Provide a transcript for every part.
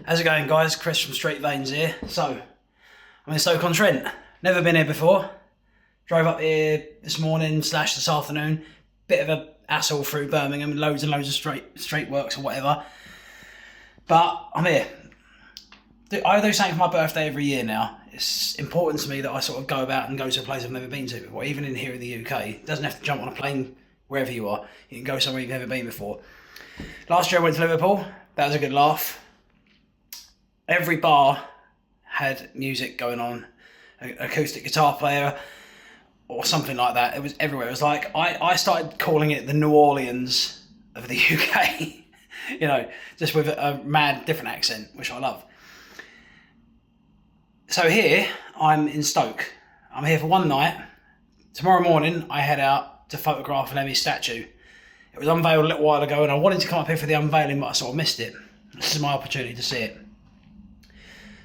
How's it going, guys? Chris from Street Veins here. So, I'm in Stoke on Trent. Never been here before. Drove up here this morning / this afternoon. Bit of a hassle through Birmingham, loads and loads of straight works or whatever. But I'm here. I do something for my birthday every year now. It's important to me that I sort of go about and go to a place I've never been to before, even in here in the UK. It doesn't have to jump on a plane wherever you are. You can go somewhere you've never been before. Last year I went to Liverpool. That was a good laugh. Every bar had music going on, an acoustic guitar player or something like that. It was everywhere. It was like, I started calling it the New Orleans of the UK, you know, just with a mad different accent, which I love. So here, I'm in Stoke. I'm here for one night. Tomorrow morning, I head out to photograph Lemmy's statue. It was unveiled a little while ago and I wanted to come up here for the unveiling, but I sort of missed it. This is my opportunity to see it.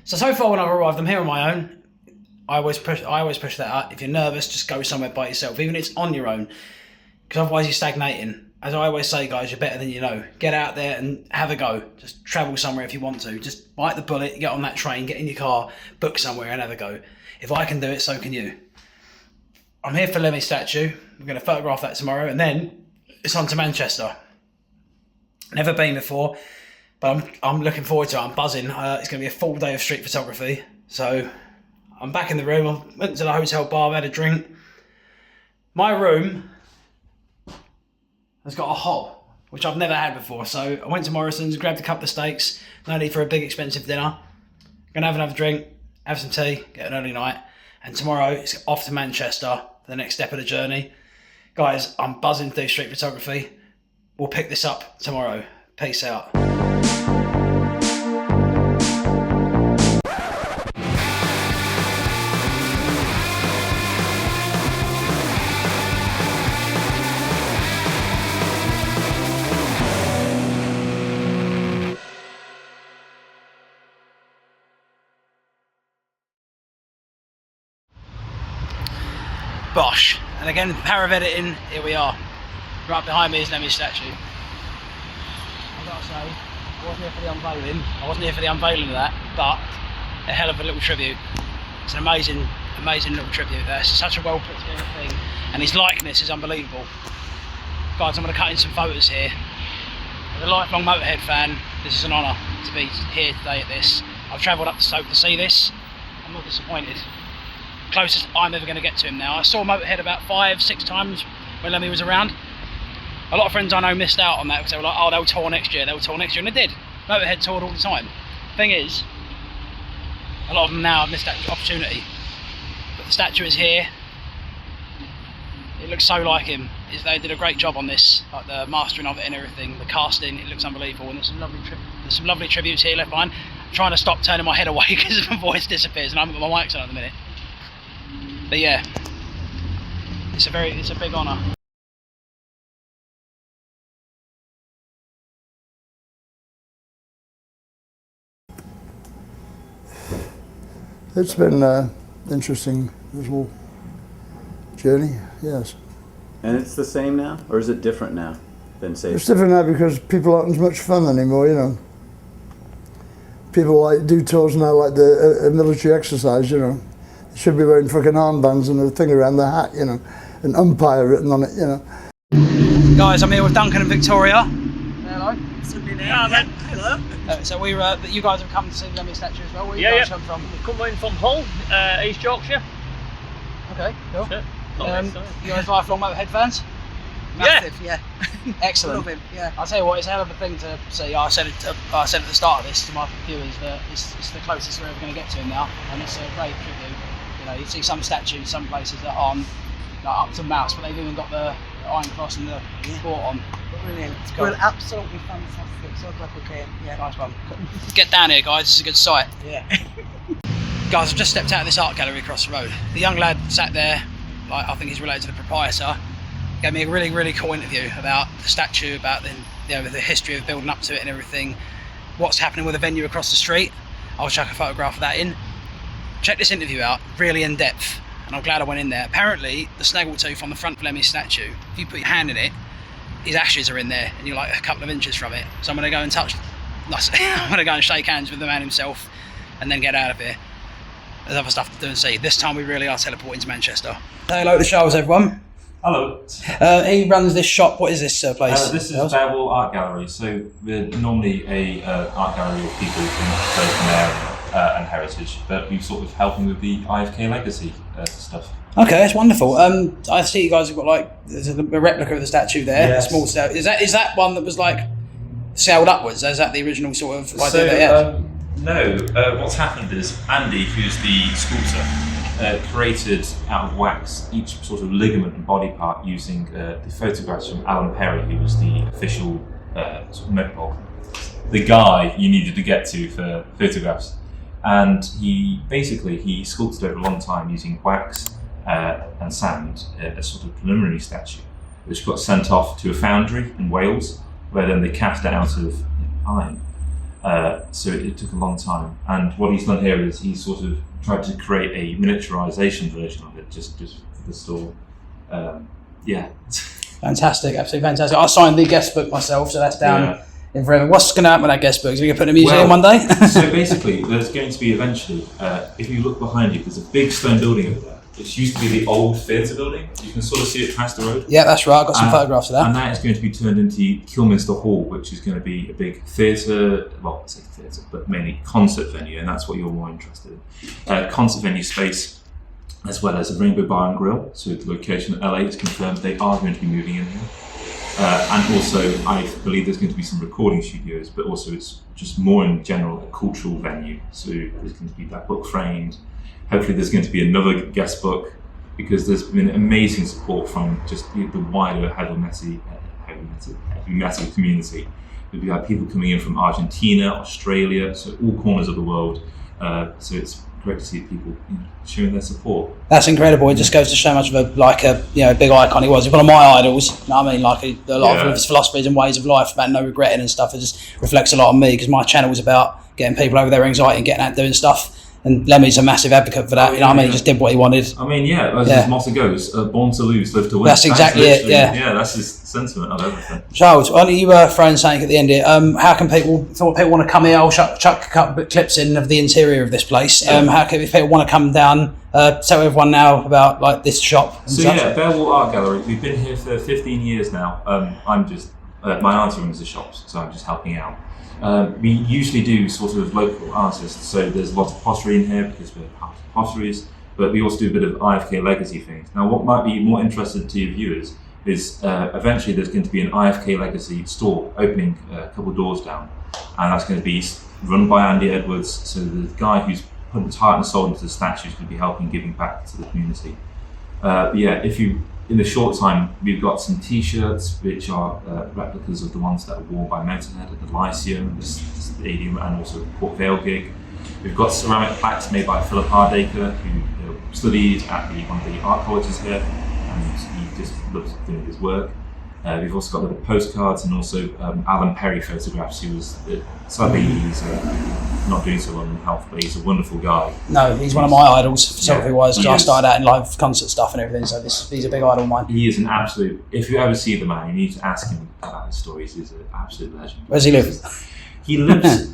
So far when I've arrived, I'm here on my own. I always push that up. If you're nervous, just go somewhere by yourself, even if it's on your own, because otherwise you're stagnating. As I always say, guys, you're better than you know. Get out there and have a go. Just travel somewhere if you want to. Just bite the bullet, get on that train, get in your car, book somewhere and have a go. If I can do it, so can you. I'm here for Lemmy's statue. I'm going to photograph that tomorrow and then it's on to Manchester. Never been before. But I'm looking forward to it. I'm buzzing. It's going to be a full day of street photography. So I'm back in the room. I went to the hotel bar, I've had a drink. My room has got a hob, which I've never had before. So I went to Morrison's, grabbed a couple of steaks. No need for a big expensive dinner. Gonna have another drink, have some tea, get an early night. And tomorrow it's off to Manchester for the next step of the journey. Guys, I'm buzzing to do street photography. We'll pick this up tomorrow. Peace out. Bosh. And again, the power of editing, here we are. Right behind me is Lemmy's statue. I've got to say, I wasn't here for the unveiling. I wasn't here for the unveiling of that, but a hell of a little tribute. It's an amazing, amazing little tribute. It's such a well put together thing, and his likeness is unbelievable. Guys, I'm going to cut in some photos here. As a lifelong Motorhead fan, this is an honour to be here today at this. I've travelled up to Stoke to see this. I'm not disappointed. Closest I'm ever going to get to him now. I saw Motorhead about 5-6 times when Lemmy was around. A lot of friends I know missed out on that because they were like, oh, they'll tour next year, and they did. Motorhead toured all the time. Thing is, a lot of them now have missed that opportunity. But the statue is here. It looks so like him. They did a great job on this, like the mastering of it and everything, the casting, it looks unbelievable. And there's some lovely tributes here left behind. I'm trying to stop turning my head away because my voice disappears and I haven't got my mics on at the minute. But yeah, it's a big honour. It's been interesting, this whole journey, yes. And it's the same now, or is it different now than say? It's different now because people aren't as much fun anymore, you know. People like do tours now like the military exercise, you know. They should be wearing fucking armbands and a thing around the hat, you know, an umpire written on it, you know. Guys, I'm here with Duncan and Victoria. Hello. Hello. So you guys have come to see Lemmy's statue as well. Where you guys come from? We've come in from Hull, East Yorkshire. Okay, cool. Sure. You guys lifelong Motorhead fans? Massive, yeah. Excellent. Love him, yeah. I'll tell you what, it's a hell of a thing to see. I said at the start of this to my viewers that it's the closest we're ever going to get to him now, and it's a great tribute. You know, you see some statues, some places that aren't like, up to mouse, but they've even got the Iron Cross and the sport on. Brilliant. It's Cool. absolutely fantastic. So glad we came. Yeah. Nice one. Get down here, guys. It's a good sight. Yeah. Guys, I've just stepped out of this art gallery across the road. The young lad sat there, like, I think he's related to the proprietor, gave me a really, really cool interview about the statue, about the history of building up to it and everything, what's happening with the venue across the street. I'll chuck a photograph of that in. Check this interview out, really in depth, and I'm glad I went in there. Apparently, the snaggletooth on the front of Lemmy's statue, if you put your hand in it, his ashes are in there, and you're like a couple of inches from it. So I'm going to go and touch I want to go and shake hands with the man himself and then get out of here. There's other stuff to do and see. This time we really are teleporting to Manchester. Say hello to Charles, everyone. Hello. He runs this shop. What is this place? This is Barewall Art Gallery. So we're normally a art gallery of people from both an area and heritage, but we sort of helping with the IFK legacy stuff. Okay, that's wonderful. I see you guys have got like there's a replica of the statue there, Yes. a small statue. Is that one that was like sailed upwards? Is that the original sort of idea So that you had? no, what's happened is Andy, who's the sculptor, created out of wax each sort of ligament and body part using the photographs from Alan Perry, who was the official sort of notebook, the guy you needed to get to for photographs. And he sculpted over a long time using wax and sand a sort of preliminary statue, which got sent off to a foundry in Wales, where then they cast it out of iron. So it took a long time. And what he's done here is he's sort of tried to create a miniaturization version of it, just for the store. Fantastic, absolutely fantastic. I signed the guest book myself, so that's down in forever. What's going to happen with that guest book? Is we going to put it in a museum one day? So basically, there's going to be eventually, if you look behind you, there's a big stone building over there. It used to be the old theatre building. You can sort of see it past the road. Yeah, that's right. I've got some photographs of that. And that is going to be turned into Kilminster Hall, which is going to be a big theatre, well, I say theatre, but mainly concert venue, and that's what you're more interested in. Concert venue space, as well as a Rainbow Bar and Grill. So the location at LA is confirmed they are going to be moving in here. And also, I believe there's going to be some recording studios, but also it's just more in general a cultural venue. So there's going to be that book framed. Hopefully there's going to be another guest book, because there's been amazing support from just the wider heavy metal community. We've got people coming in from Argentina, Australia, so all corners of the world. So it's great to see people showing their support. That's incredible. It just goes to show much of a big icon he was. He's one of my idols. You know what I mean? Like a lot of his philosophies and ways of life about no regretting and stuff. It just reflects a lot on me, because my channel was about getting people over their anxiety and getting out doing stuff. And Lemmy's a massive advocate for that. You know what I mean? He just did what he wanted. I mean, as his motto goes, born to lose, live to win. That's exactly it, yeah. Yeah, that's his sentiment of everything. Charles, why don't you throw something at the end here? How can people want to come here? I'll chuck a couple of clips in of the interior of this place. How can if people want to come down, tell everyone now about like this shop and So such. Barewall Art Gallery, we've been here for 15 years now. I'm just, my auntie runs the shops, so I'm just helping out. We usually do sort of local artists, so there's a lot of pottery in here because we're part of potteries, but we also do a bit of IFK legacy things. Now, what might be more interesting to your viewers is eventually there's going to be an IFK legacy store opening a couple of doors down, and that's going to be run by Andy Edwards. So the guy who's put his heart and soul into the statue is going to be helping giving back to the community. In the short time, we've got some T-shirts which are replicas of the ones that were worn by Motorhead at the Lyceum, the Stadium, and also the Port Vale gig. We've got ceramic plaques made by Philip Hardacre, who studied at one of the art colleges here, and he just loves doing his work. We've also got little postcards and also Alan Perry photographs. He was sadly he's not doing so well in health, but he's a wonderful guy. No, he's one of my idols, photography-wise. I started out in live concert stuff and everything, so he's a big idol of mine. He is an absolute. If you ever see the man, you need to ask him about his stories. He's an absolute legend. Where does he live? He lives.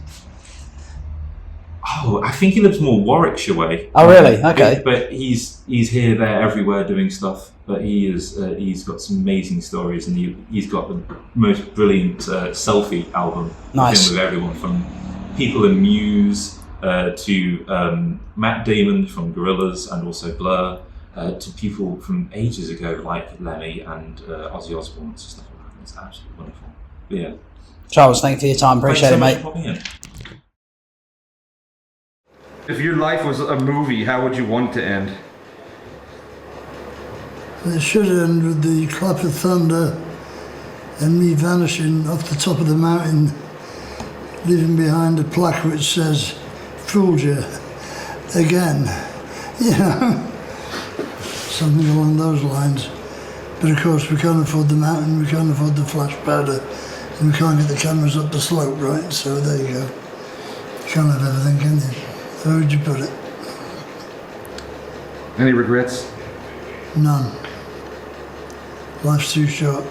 I think he lives more Warwickshire way. Oh, really? Okay. But he's here, there, everywhere doing stuff. But he's got some amazing stories, and he's got the most brilliant selfie album. Nice. With everyone from people in Muse to Matt Damon from Gorillaz and also Blur, to people from ages ago like Lemmy and Ozzy Osbourne and stuff like that. It's absolutely wonderful. But yeah. Charles, thank you for your time. Appreciate it, mate. Thanks so much for popping in. If your life was a movie, how would you want it to end? It should end with the clap of thunder and me vanishing off the top of the mountain, leaving behind a plaque which says, "Fooled you again." You know, something along those lines. But of course we can't afford the mountain, we can't afford the flash powder, and we can't get the cameras up the slope, right? So there you go. You can't have everything, can you? Where would you put it? Any regrets? None. Life's too short.